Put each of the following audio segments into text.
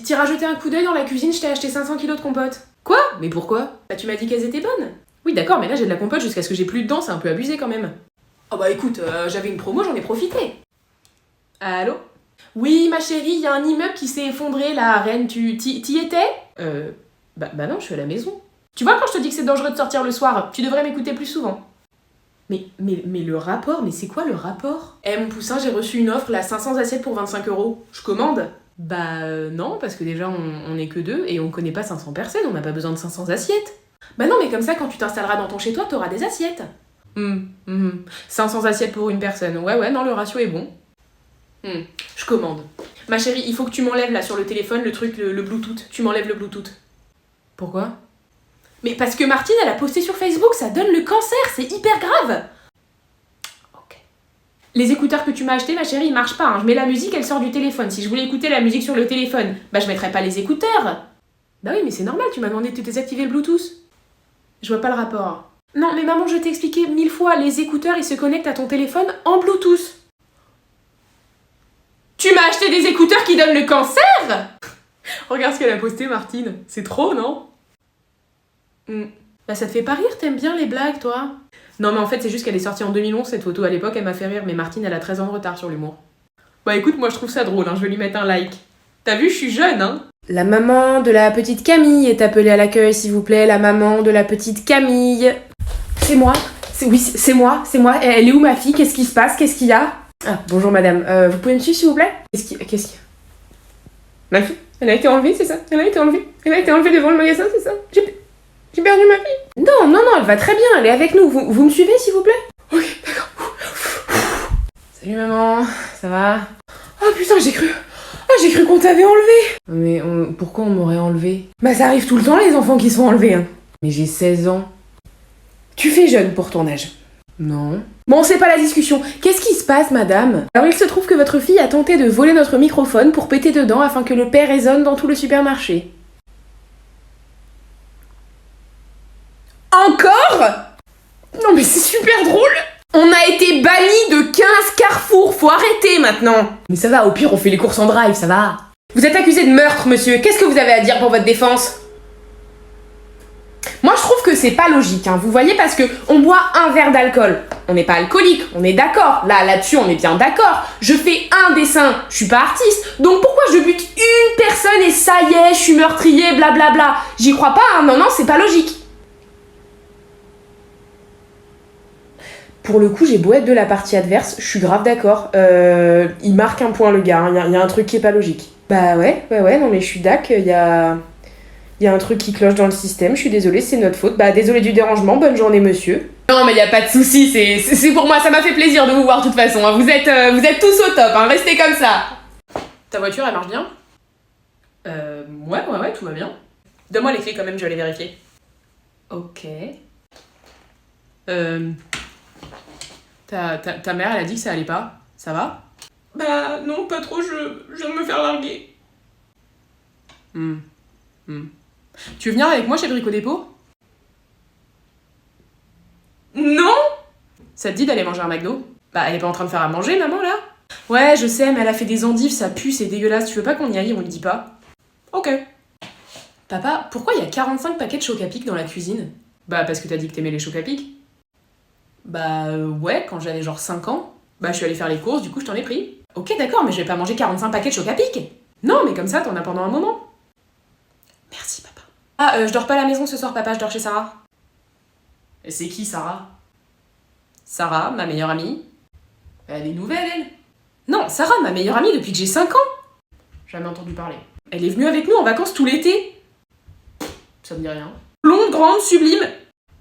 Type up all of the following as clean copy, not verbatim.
T'iras jeter un coup d'œil dans la cuisine, je t'ai acheté 500 kilos de compote. Quoi? Mais pourquoi? Bah tu m'as dit qu'elles étaient bonnes. Oui d'accord, mais là j'ai de la compote jusqu'à ce que j'ai plus de dents, c'est un peu abusé quand même. Oh bah écoute, j'avais une promo, j'en ai profité. Allô? Oui ma chérie, y a un immeuble qui s'est effondré là à Rennes, t'y étais? Bah non, je suis à la maison. Tu vois quand je te dis que c'est dangereux de sortir le soir, tu devrais m'écouter plus souvent. Mais le rapport, mais c'est quoi le rapport? Eh mon poussin, j'ai reçu une offre, là, 500 assiettes pour 25 €. Je commande? Bah non, parce que déjà on est que deux et on connaît pas 500 personnes, on n'a pas besoin de 500 assiettes. Bah non, mais comme ça, quand tu t'installeras dans ton chez-toi, t'auras des assiettes. 500 assiettes pour une personne. Ouais, non, le ratio est bon. Je commande. Ma chérie, il faut que tu m'enlèves là sur le téléphone le truc, le Bluetooth. Tu m'enlèves le Bluetooth. Pourquoi? Mais parce que Martine, elle a posté sur Facebook, ça donne le cancer, c'est hyper grave. Ok. Les écouteurs que tu m'as achetés, ma chérie, ils marchent pas. Hein. Je mets la musique, elle sort du téléphone. Si je voulais écouter la musique sur le téléphone, bah je mettrais pas les écouteurs. Bah oui, mais c'est normal, tu m'as demandé de désactiver le Bluetooth. Je vois pas le rapport. Non, mais maman, je t'ai expliqué 1000 fois, les écouteurs, ils se connectent à ton téléphone en Bluetooth. Tu m'as acheté des écouteurs qui donnent le cancer? Regarde ce qu'elle a posté, Martine. C'est trop, non? Bah ça te fait pas rire, t'aimes bien les blagues, toi? Non, mais en fait, c'est juste qu'elle est sortie en 2011, cette photo. À l'époque, elle m'a fait rire, mais Martine, elle a 13 ans de retard sur l'humour. Bah écoute, moi, je trouve ça drôle, hein. Je vais lui mettre un like. T'as vu, je suis jeune, hein? La maman de la petite Camille est appelée à l'accueil, s'il vous plaît. La maman de la petite Camille. C'est moi. C'est moi. Elle est où, ma fille? Qu'est-ce qui se passe? Qu'est-ce qu'il y a? Ah, bonjour, madame. Vous pouvez me suivre, s'il vous plaît? Qu'est-ce qu'il y a? Ma fille? Elle a été enlevée, c'est ça? Elle a été enlevée devant le magasin, c'est ça? J'ai perdu ma fille. Non, elle va très bien, elle est avec nous. Vous me suivez, s'il vous plaît? Ok, d'accord. Salut, maman. Ça va? Oh putain, j'ai cru qu'on t'avait enlevé. Mais pourquoi on m'aurait enlevé? Bah ça arrive tout le temps, les enfants qui sont enlevés, hein. Mais j'ai 16 ans. Tu fais jeune pour ton âge. Non. Bon, c'est pas la discussion. Qu'est-ce qui se passe, madame? Alors, il se trouve que votre fille a tenté de voler notre microphone pour péter dedans afin que le père résonne dans tout le supermarché. Encore? Non, mais c'est super drôle! On a été bannis de 15 carrefours, faut arrêter maintenant! Mais ça va, au pire, on fait les courses en drive, ça va. Vous êtes accusé de meurtre, monsieur. Qu'est-ce que vous avez à dire pour votre défense? Moi, je trouve que c'est pas logique, hein. Vous voyez, parce que on boit un verre d'alcool. On n'est pas alcoolique, on est d'accord. Là-dessus, on est bien d'accord. Je fais un dessin, je suis pas artiste. Donc pourquoi je bute une personne et ça y est, je suis meurtrier, blablabla? J'y crois pas, hein. Non, c'est pas logique. Pour le coup, j'ai beau être de la partie adverse, je suis grave d'accord. Il marque un point, le gars. Il y a un truc qui est pas logique. Bah ouais, non mais je suis d'accord, il y a un truc qui cloche dans le système, je suis désolée, c'est notre faute. Bah désolée du dérangement, bonne journée monsieur. Non mais y a pas de souci, c'est pour moi, ça m'a fait plaisir de vous voir de toute façon. Hein. Vous êtes tous au top, hein. Restez comme ça. Ta voiture, elle marche bien? Ouais, tout va bien. Donne-moi les clés quand même, je vais aller vérifier. Ok. Ta mère, elle a dit que ça allait pas. Ça va? Bah non, pas trop, je viens de me faire larguer. Tu veux venir avec moi chez Brico Dépôt? Non! Ça te dit d'aller manger un McDo? Bah elle est pas en train de faire à manger, maman, là? Ouais, je sais, mais elle a fait des endives, ça pue, c'est dégueulasse. Tu veux pas qu'on y aille, on lui dit pas? Ok. Papa, pourquoi il y a 45 paquets de Choc-à-Pic dans la cuisine? Bah parce que t'as dit que t'aimais les Choc-à-Pic. Bah ouais, quand j'avais genre 5 ans. Bah je suis allée faire les courses, du coup je t'en ai pris. Ok d'accord, mais je vais pas manger 45 paquets de Choc-à-Pic. Non, mais comme ça t'en as pendant un moment. Merci papa. Ah, je dors pas à la maison ce soir papa, je dors chez Sarah. Et c'est qui Sarah? Sarah, ma meilleure amie. Elle a des nouvelles elle? Non, Sarah, ma meilleure amie depuis que j'ai 5 ans. Jamais entendu parler. Elle est venue avec nous en vacances tout l'été. Ça me dit rien. Blonde, grande, sublime.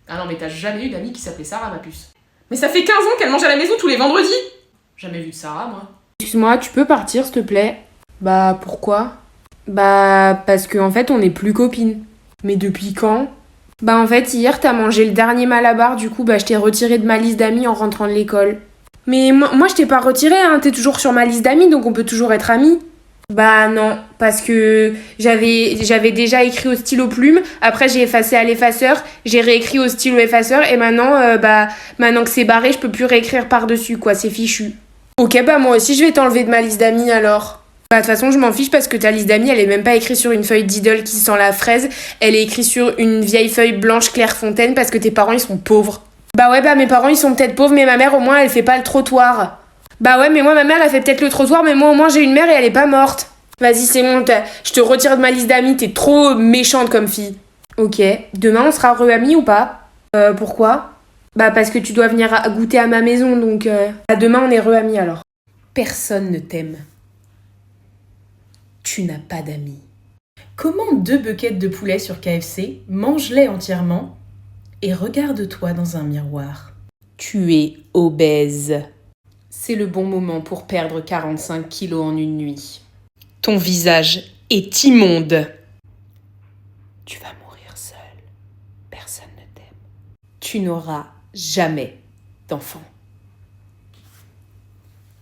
Ah non mais t'as jamais eu d'amis qui s'appelait Sarah ma puce. Mais ça fait 15 ans qu'elle mange à la maison tous les vendredis. Jamais vu de Sarah moi. Excuse-moi, tu peux partir s'il te plaît? Bah pourquoi? Bah parce qu'en fait on n'est plus copines. Mais depuis quand? Bah en fait hier t'as mangé le dernier Malabar, du coup bah je t'ai retiré de ma liste d'amis en rentrant de l'école. Mais moi je t'ai pas retiré, hein, t'es toujours sur ma liste d'amis donc on peut toujours être amis. Bah non, parce que j'avais déjà écrit au stylo plume, après j'ai effacé à l'effaceur, j'ai réécrit au stylo effaceur et maintenant maintenant que c'est barré, je peux plus réécrire par-dessus quoi, c'est fichu. Ok bah moi aussi je vais t'enlever de ma liste d'amis alors. Bah, de toute façon, je m'en fiche parce que ta liste d'amis, elle est même pas écrite sur une feuille Diddle qui sent la fraise. Elle est écrite sur une vieille feuille blanche Clairefontaine parce que tes parents, ils sont pauvres. Bah ouais, bah mes parents, ils sont peut-être pauvres, mais ma mère, au moins, elle fait pas le trottoir. Bah ouais, mais moi, ma mère, elle fait peut-être le trottoir, mais moi, au moins, j'ai une mère et elle est pas morte. Vas-y, c'est bon, je te retire de ma liste d'amis, t'es trop méchante comme fille. Ok, demain, on sera re-amis ou pas? Pourquoi? Bah parce que tu dois venir goûter à ma maison, donc... Demain, on est re-amis, alors. Personne ne t'aime. Tu n'as pas d'amis. Commande 2 buckets de poulet sur KFC, mange-les entièrement et regarde-toi dans un miroir. Tu es obèse. C'est le bon moment pour perdre 45 kilos en une nuit. Ton visage est immonde. Tu vas mourir seule. Personne ne t'aime. Tu n'auras jamais d'enfant.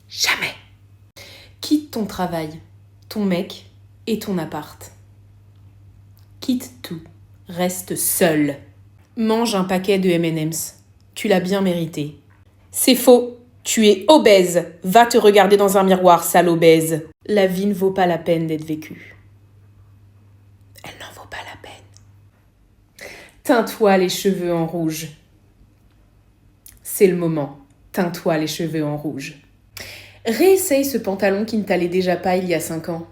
Jamais. Quitte ton travail, ton mec et ton appart. Quitte tout. Reste seul. Mange un paquet de M&M's. Tu l'as bien mérité. C'est faux. Tu es obèse. Va te regarder dans un miroir, sale obèse. La vie ne vaut pas la peine d'être vécue. Elle n'en vaut pas la peine. Teins-toi les cheveux en rouge. C'est le moment. Teins-toi les cheveux en rouge. Réessaye ce pantalon qui ne t'allait déjà pas il y a 5 ans.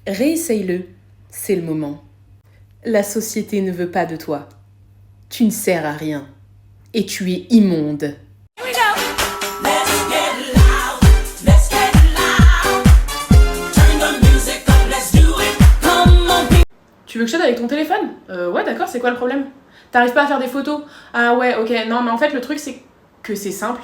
Réessaye-le. C'est le moment. La société ne veut pas de toi. Tu ne sers à rien. Et tu es immonde. Tu veux que je t'aide avec ton téléphone? Ouais, d'accord, c'est quoi le problème? T'arrives pas à faire des photos? Ah ouais, ok, non, mais en fait, le truc, c'est que c'est simple.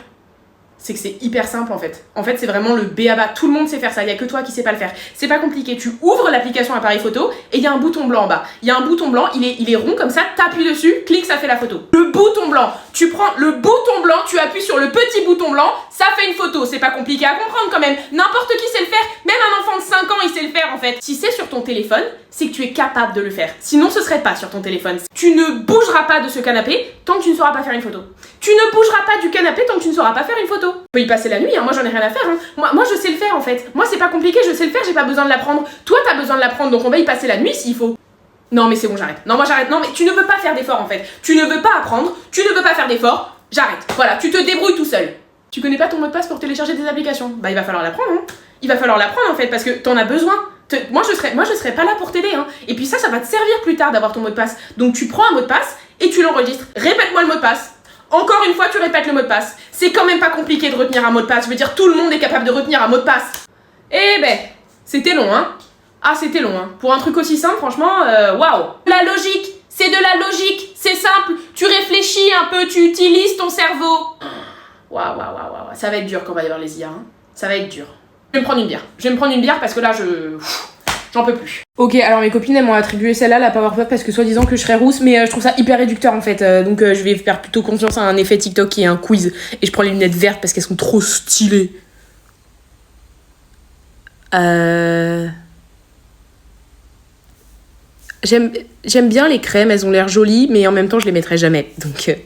C'est que c'est hyper simple, en fait. En fait, c'est vraiment le b.a.-ba. Tout le monde sait faire ça, il y a que toi qui sais pas le faire. C'est pas compliqué, tu ouvres l'application appareil photo et il y a un bouton blanc en bas. Il y a un bouton blanc, il est rond comme ça, t'appuies dessus, clique, ça fait la photo. Le bouton blanc, tu prends le bouton blanc, tu appuies sur le petit bouton blanc, ça fait une photo. C'est pas compliqué à comprendre quand même. N'importe qui sait le faire, même un enfant de 5 ans, il sait le faire en fait. Si c'est sur ton téléphone, c'est que tu es capable de le faire. Sinon, ce serait pas sur ton téléphone. Tu ne bougeras pas de ce canapé tant que tu ne sauras pas faire une photo. Tu ne bougeras pas du canapé tant que tu ne sauras pas faire une photo. Tu peux y passer la nuit, hein, moi j'en ai rien à faire. Hein. Moi je sais le faire en fait. Moi c'est pas compliqué, je sais le faire, j'ai pas besoin de l'apprendre. Toi t'as besoin de l'apprendre, donc on va y passer la nuit s'il faut. Non mais c'est bon, j'arrête. Non moi j'arrête. Non mais tu ne veux pas faire d'effort en fait. Tu ne veux pas apprendre, tu ne veux pas faire d'effort. J'arrête. Voilà, tu te débrouilles tout seul. Tu connais pas ton mot de passe pour télécharger des applications? Bah il va falloir l'apprendre. Hein. Il va falloir l'apprendre en fait parce que t'en as besoin. Moi je serais pas là pour t'aider. Hein. Et puis ça va te servir plus tard d'avoir ton mot de passe. Donc tu prends un mot de passe et tu l'enregistres. Répète-moi le mot de passe. Encore une fois, tu répètes le mot de passe. C'est quand même pas compliqué de retenir un mot de passe. Je veux dire, tout le monde est capable de retenir un mot de passe. Eh ben, c'était long, hein. Ah, c'était long, hein. Pour un truc aussi simple, franchement, waouh. La logique, c'est de la logique. C'est simple. Tu réfléchis un peu, tu utilises ton cerveau. Waouh. Ça va être dur quand on va y avoir les IA, hein. Ça va être dur. Je vais me prendre une bière. Parce que là, j'en peux plus. Ok, alors mes copines, elles m'ont attribué celle-là, la Powerpuff, parce que soi-disant que je serais rousse, mais je trouve ça hyper réducteur en fait. Donc je vais faire plutôt confiance à un effet TikTok qui est un quiz. Et je prends les lunettes vertes parce qu'elles sont trop stylées. J'aime bien les crèmes, elles ont l'air jolies, mais en même temps je les mettrai jamais. Donc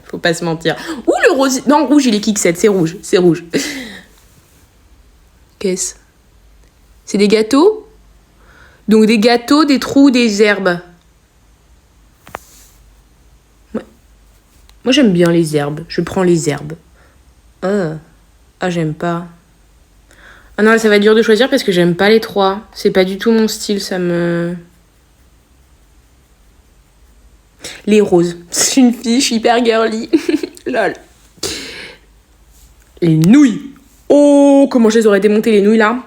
faut pas se mentir. Ouh, le rose. Non, rouge, il est Kik7, c'est rouge. Qu'est-ce? C'est des gâteaux? Donc des gâteaux, des trous, des herbes. Ouais. Moi j'aime bien les herbes. Je prends les herbes. Ah, j'aime pas. Ah non, ça va être dur de choisir parce que j'aime pas les 3. C'est pas du tout mon style, ça me... Les roses. C'est une fille, je suis hyper girly. Lol. Les nouilles. Oh, comment je les aurais démontées les nouilles là.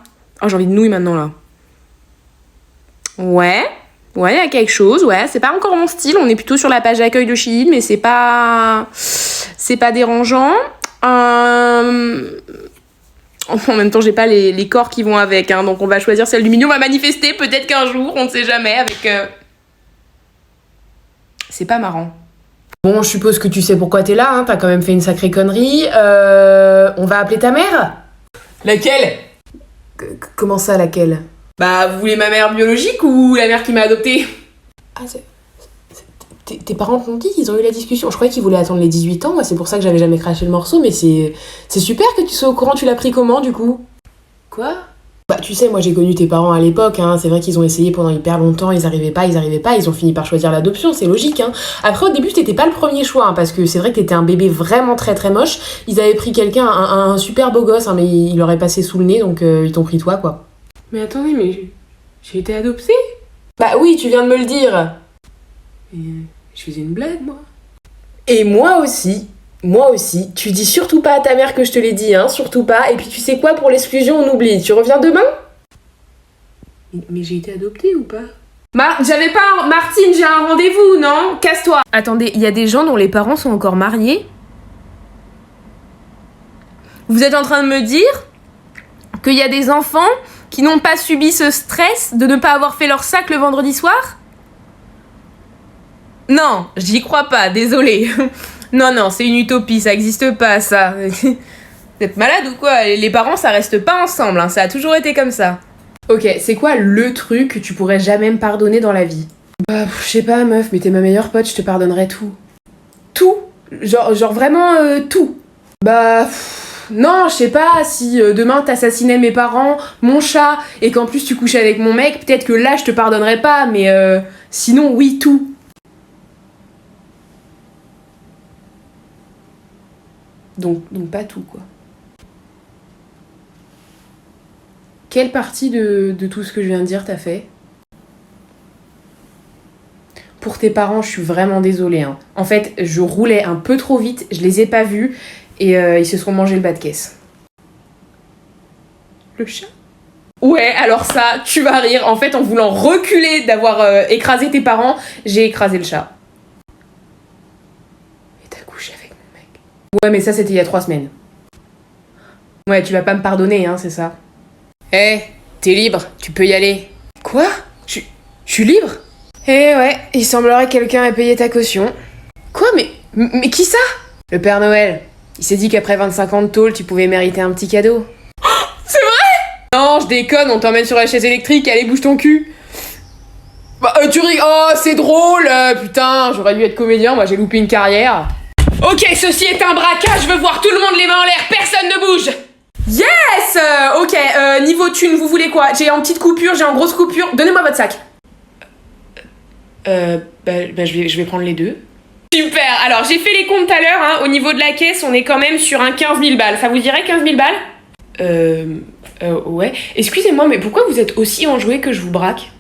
Oh, j'ai envie de nouilles maintenant là. Ouais, il y a quelque chose, ouais. C'est pas encore mon style, on est plutôt sur la page d'accueil de Shein, mais c'est pas dérangeant. En même temps, j'ai pas les corps qui vont avec, hein, donc on va choisir celle du milieu. On va manifester, peut-être qu'un jour, on ne sait jamais, avec... C'est pas marrant. Bon, je suppose que tu sais pourquoi t'es là, hein, t'as quand même fait une sacrée connerie. On va appeler ta mère? Laquelle? Comment ça, laquelle? Bah, vous voulez ma mère biologique ou la mère qui m'a adoptée? Ah, tes parents t'ont dit qu'ils ont eu la discussion. Je croyais qu'ils voulaient attendre les 18 ans, moi c'est pour ça que j'avais jamais craché le morceau, mais c'est super que tu sois au courant, tu l'as pris comment du coup? Quoi? Bah tu sais, moi j'ai connu tes parents à l'époque, hein. C'est vrai qu'ils ont essayé pendant hyper longtemps, ils arrivaient pas, ils ont fini par choisir l'adoption, c'est logique, hein. Après au début t'étais pas le premier choix, hein, parce que c'est vrai que t'étais un bébé vraiment très très moche. Ils avaient pris quelqu'un, un super beau gosse, hein, mais il leur est passé sous le nez, donc ils t'ont pris toi, quoi. Mais attendez, mais j'ai été adoptée? Bah oui, tu viens de me le dire. Je faisais une blague, moi. Et moi aussi, tu dis surtout pas à ta mère que je te l'ai dit, hein, surtout pas. Et puis tu sais quoi, pour l'exclusion, on oublie. Tu reviens demain? Mais j'ai été adoptée ou pas? J'avais pas... Martine, j'ai un rendez-vous, non? Casse-toi. Attendez, il y a des gens dont les parents sont encore mariés? Vous êtes en train de me dire qu'il y a des enfants qui n'ont pas subi ce stress de ne pas avoir fait leur sac le vendredi soir? Non, j'y crois pas, désolée. Non, c'est une utopie, ça existe pas, ça. Vous êtes malade ou quoi? Les parents, ça reste pas ensemble, hein, ça a toujours été comme ça. Ok, c'est quoi le truc que tu pourrais jamais me pardonner dans la vie? Bah, je sais pas, meuf, mais t'es ma meilleure pote, je te pardonnerai tout. Tout? Genre vraiment tout? Bah... Non, je sais pas, si demain t'assassinais mes parents, mon chat, et qu'en plus tu couchais avec mon mec, peut-être que là je te pardonnerais pas, mais sinon oui, tout. Donc pas tout, quoi. Quelle partie de tout ce que je viens de dire t'as fait? Pour tes parents, je suis vraiment désolée, hein. En fait, je roulais un peu trop vite, je les ai pas vus, et ils se sont mangés le bas de caisse. Le chat? Ouais, alors ça, tu vas rire. En fait, en voulant reculer d'avoir écrasé tes parents, j'ai écrasé le chat. Et t'as couché avec mon mec? Ouais, mais ça, c'était il y a 3 semaines. Ouais, tu vas pas me pardonner, hein, c'est ça? T'es libre, tu peux y aller. Quoi? Je suis libre? Ouais, il semblerait que quelqu'un ait payé ta caution. Quoi? Mais qui ça? Le Père Noël. Il s'est dit qu'après 25 ans de tôle, tu pouvais mériter un petit cadeau. C'est vrai? Non, je déconne, on t'emmène sur la chaise électrique, allez, bouge ton cul. Bah, tu ris. Oh, c'est drôle, putain, j'aurais dû être comédien, moi j'ai loupé une carrière. Ok, ceci est un braquage, je veux voir tout le monde les mains en l'air, personne ne bouge. Yes. Ok, niveau thune, vous voulez quoi? J'ai en petite coupure, j'ai en grosse coupure, donnez-moi votre sac. Je vais prendre les deux. Super, alors j'ai fait les comptes tout à l'heure, hein. Au niveau de la caisse, on est quand même sur un 15 000 balles. Ça vous dirait 15 000 balles? Ouais. Excusez-moi, mais pourquoi vous êtes aussi enjoué que je vous braque?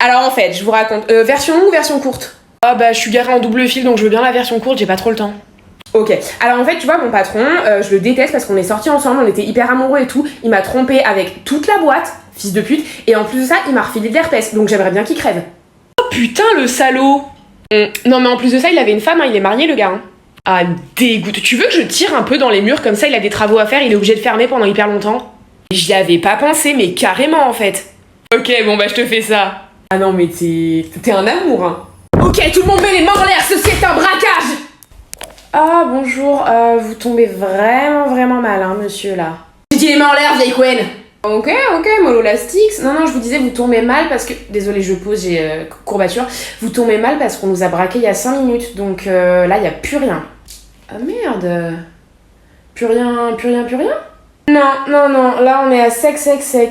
Alors en fait, je vous raconte, version longue ou version courte? Ah bah je suis garée en double fil, donc je veux bien la version courte, j'ai pas trop le temps. Ok, alors en fait, tu vois, mon patron, je le déteste parce qu'on est sortis ensemble, on était hyper amoureux et tout. Il m'a trompé avec toute la boîte, fils de pute, et en plus de ça, il m'a refilé de l'herpès, donc j'aimerais bien qu'il crève. Oh putain, le salaud! Non mais en plus de ça, il avait une femme, hein, il est marié le gars. Hein. Ah, dégoûte. Tu veux que je tire un peu dans les murs comme ça, il a des travaux à faire, il est obligé de fermer pendant hyper longtemps? J'y avais pas pensé, mais carrément en fait. Ok, bon bah je te fais ça. Ah non mais t'es un amour, hein. Ok, tout le monde met les mains en l'air, ceci est un braquage! Ah bonjour, vous tombez vraiment mal, hein, monsieur, là. J'ai dit les mains en l'air, vieille Quen! Ok, mololastix. Non, je vous disais, vous tombez mal parce que... Désolée, je pose, j'ai courbature. Vous tombez mal parce qu'on nous a braqué il y a 5 minutes, donc là, il y a plus rien. Ah merde. Plus rien? Non, là, on est à sec,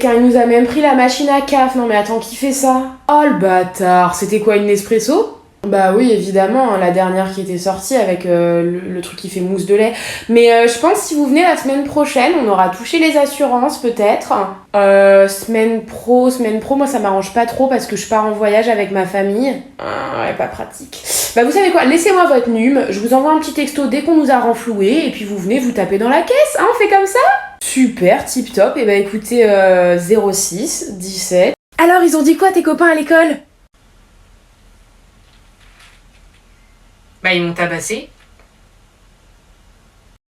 hein. Il nous a même pris la machine à caf. Non, mais attends, qui fait ça? Oh, le bâtard. C'était quoi, une Nespresso? Bah oui, évidemment, hein, la dernière qui était sortie avec le truc qui fait mousse de lait. Mais je pense si vous venez la semaine prochaine, on aura touché les assurances peut-être. Semaine pro, moi ça m'arrange pas trop parce que je pars en voyage avec ma famille. Ouais, pas pratique. Bah vous savez quoi, laissez-moi votre num, je vous envoie un petit texto dès qu'on nous a renfloué et puis vous venez vous taper dans la caisse, hein, on fait comme ça? Super, tip top, et bah écoutez, 06 17. Alors ils ont dit quoi tes copains à l'école? Bah ils m'ont tabassé.